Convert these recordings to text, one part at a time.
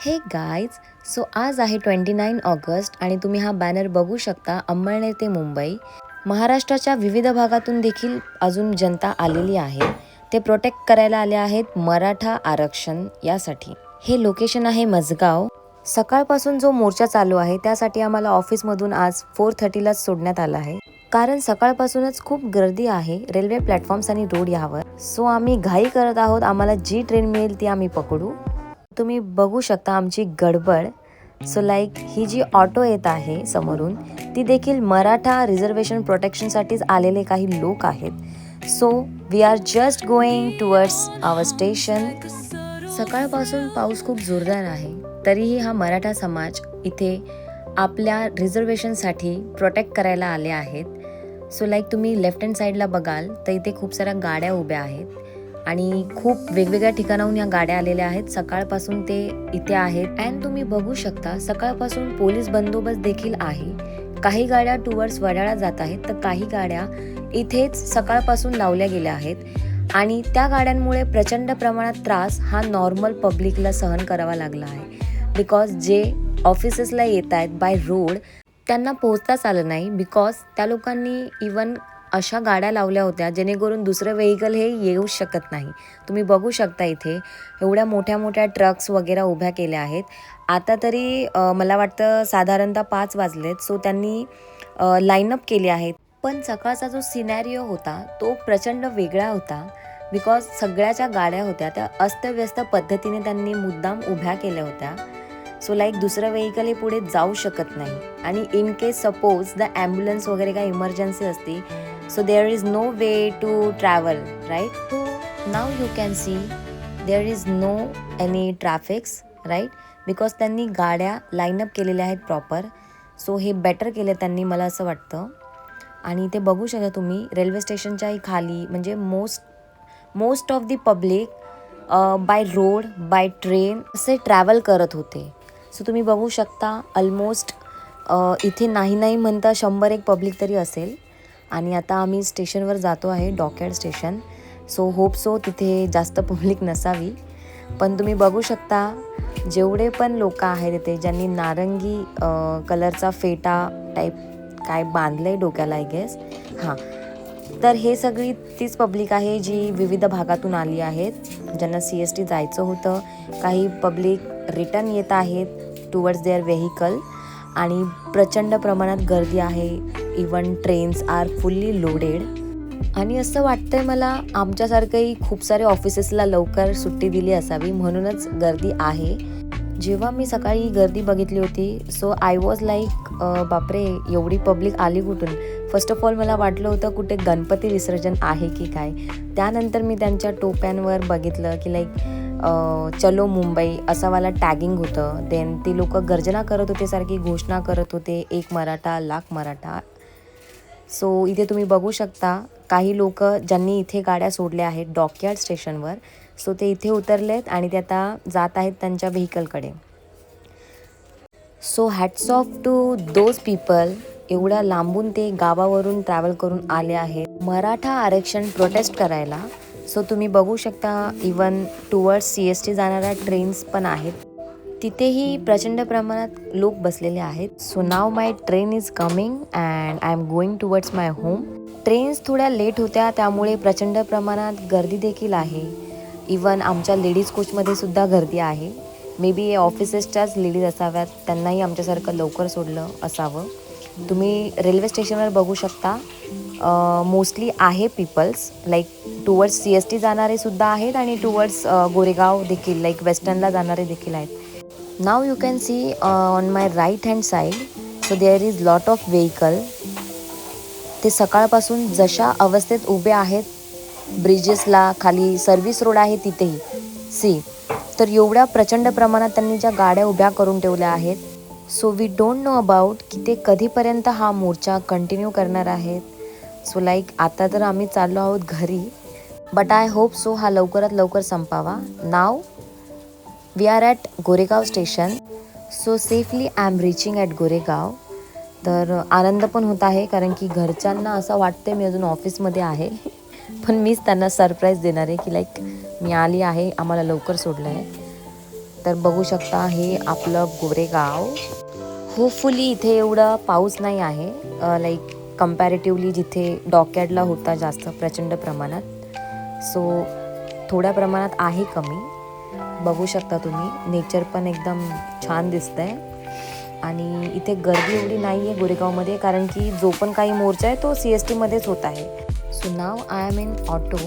हे guys, so आज आहे 29 ऑगस्ट आणि तुम्ही हा बॅनर बघू शकता. अंमळनेर ते मुंबई, महाराष्ट्राच्या विविध भागातून देखील अजून जनता आलेली आहे. ते प्रोटेक्ट करायला आले आहेत मराठा आरक्षण यासाठी. हे लोकेशन आहे मजगाव. सकाळपासून जो मोर्चा चालू आहे त्यासाठी आम्हाला ऑफिसमधून आज 4:30लाच सोडण्यात आलं आहे, कारण सकाळपासूनच खूप गर्दी आहे रेल्वे प्लॅटफॉर्म्स आणि रोड यावर. सो आम्ही घाई करत आहोत. आम्हाला जी ट्रेन मिळेल ती आम्ही पकडू. तुम्ही बघू शकता आमची गडबड. सो लाईक ही जी ऑटो येत आहे समोरून, ती देखील मराठा रिझर्वेशन प्रोटेक्शनसाठीच आलेले काही लोक आहेत. So we are just going towards our station. सकाळपासून पाऊस खूप जोरदार आहे, तरीही हा मराठा समाज इथे आपल्या रिझर्वेशनसाठी प्रोटेक्ट करायला आले आहेत. सो लाईक तुम्ही लेफ्ट हँड साईडला बघाल तर इथे खूप साऱ्या गाड्या उभ्या आहेत आणि खूप वेगवेगळ्या ठिकाणाहून या गाड्या आलेल्या आहेत. सकाळपासून ते इथे आहेत अँड तुम्ही बघू शकता सकाळपासून पोलीस बंदोबस्त देखील आहे. काही गाड्या टुवर्ड्स वडाळा जात आहेत तर काही गाड्या इथेच सकाळपासून लावल्या गेल्या आहेत आणि त्या गाड्यांमुळे प्रचंड प्रमाणात त्रास हा नॉर्मल पब्लिकला सहन करावा लागला आहे. बिकॉज जे ऑफिसेसला येत आहेत बाय रोड त्यांना पोहोचताच आलं नाही, बिकॉज त्या लोकांनी इवन अशा गाड्या लावल्या होत्या जेणेकरून दुसरं व्हेकल हे येऊ शकत नाही. तुम्ही बघू शकता इथे एवढ्या मोठ्या मोठ्या ट्रक्स वगैरे उभ्या केल्या आहेत. आता तरी मला वाटतं साधारणतः 5 वाजलेत. सो त्यांनी लाईनअप केली आहेत. पण सकाळचा जो सिनॅरिओ होता तो प्रचंड वेगळा होता, बिकॉज सगळ्याच्या गाड्या होत्या त्या अस्तव्यस्त पद्धतीने त्यांनी मुद्दाम उभ्या केल्या होत्या. सो लाईक दुसरं व्हेकल हे पुढे जाऊ शकत नाही आणि in case suppose the ambulance वगैरे काही इमर्जन्सी असते, so there is no way to travel, right? So now you can see there is no any traffics, right? Because त्यांनी गाड्या लाईनअप केलेल्या आहेत प्रॉपर. सो हे बेटर केलं त्यांनी, मला असं वाटतं. आणि ते बघू शकता तुम्ही रेल्वे स्टेशनच्याही खाली म्हणजे most of the public by road by train असे ट्रॅव्हल करत होते. सो तुम्ही बघू शकता ऑलमोस्ट इथे नाही म्हणता 100 एक पब्लिक तरी असेल. आणि आता आम्ही स्टेशनवर जातो आहे, dockyard station. So hope so तिथे जास्त पब्लिक नसावी. पण तुम्ही बघू शकता जेवढे पण लोक आहेत इथे ज्यांनी नारंगी कलरचा फेटा टाईप काय बांधलं आहे डोक्याला आय गेस, हां, तर हे सगळी तीच पब्लिक आहे जी विविध भागातून आली आहेत, ज्यांना CST जायचं होतं. काही पब्लिक रिटर्न येत आहेत टुवर्ड्स देअर व्हेकल आणि प्रचंड प्रमाणात गर्दी आहे. Even trains are fully loaded आणि असं वाटतंय मला आमच्यासारखंही खूप सारे ऑफिसेसला लवकर सुट्टी दिली असावी, म्हणूनच गर्दी आहे. जेव्हा मी सकाळी गर्दी बघितली होती सो आय वॉज लाईक बापरे एवढी पब्लिक आली कुठून. फर्स्ट ऑफ ऑल मला वाटलं होतं कुठे गणपती विसर्जन आहे की काय. त्यानंतर मी त्यांच्या टोप्यांवर बघितलं की लाईक चलो मुंबई असावाला टॅगिंग होतं. देन ती लोक गर्जना करत होते, सारखी घोषणा करत होते, 1 मराठा लाख मराठा. सो इथे तुम्ही बघू शकता काही लोक ज्यांनी इथे गाड्या सोडल्या आहेत डॉकयार्ड स्टेशनवर. सो ते इथे उतरलेत आणि ते आता जात आहेत त्यांच्या व्हेकलकडे. So hats off to those people. एवढ्या लांबून ते गावावरून ट्रॅव्हल करून आले आहेत मराठा आरक्षण प्रोटेस्ट करायला. सो तुम्ही बघू शकता इवन टुवर्ड्स CST जाणाऱ्या ट्रेन्स पण आहेत, तिथेही प्रचंड प्रमाणात लोक बसलेले आहेत. So now my train is coming and I am going towards my home. Trains थोड्या लेट होत्या त्यामुळे प्रचंड प्रमाणात गर्दी देखील आहे. इवन आमच्या लेडीज कोचमध्ये सुद्धा गर्दी आहे. मे बी ऑफिसेसच्याच लेडीज असाव्यात, त्यांनाही आमच्यासारखं लवकर सोडलं असावं. तुम्ही रेल्वे स्टेशनवर बघू शकता मोस्टली आहे पीपल्स लाईक टुवर्ड्स CST जाणारे सुद्धा आहेत आणि टुवर्ड्स गोरेगाव देखील लाईक वेस्टर्नला जाणारे देखील आहेत. Now you can see on my right hand side. So there is lot of vehicle. ते सकाळपासून जशा अवस्थेत उभे आहेत ब्रिजेसला, खाली सर्व्हिस रोड आहे तिथेही सी, तर एवढ्या प्रचंड प्रमाणात त्यांनी ज्या गाड्या उभ्या करून ठेवल्या आहेत. So we don't know about की ते कधीपर्यंत हा मोर्चा कंटिन्यू करणार आहेत. सो लाईक आता तर आम्ही चाललो आहोत घरी, बट आय होप सो हा लवकरात लवकर संपावा. Now we are at Goregaon station. So safely I am reaching at Goregaon. तर आनंद पण होत आहे कारण की घरच्यांना असं वाटतं मी अजून ऑफिसमध्ये आहे, पण मीच त्यांना सरप्राईज देणार आहे की लाईक मी आली आहे, आम्हाला लवकर सोडलं आहे. तर बघू शकता हे आपलं गोरेगाव. होपफुली इथे एवढा पाऊस नाही आहे, लाईक कम्पॅरेटिव्हली जिथे डॉकयार्डला होता जास्त प्रचंड प्रमाणात. सो थोड्या प्रमाणात आहे कमी. बघू शकता तुम्ही, नेचर पण एकदम छान दिसतंय. आणि इथे गर्दी एवढी नाही आहे गोरेगावमध्ये, कारण की जो पण काही मोर्चा आहे तो CSTमध्येच होत आहे. So now I am in auto.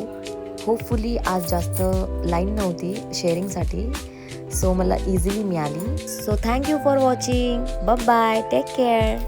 Hopefully आज जास्त लाईन नव्हती शेअरिंगसाठी, सो मला इझिली मिळाली. So thank you for watching. Bye, take care.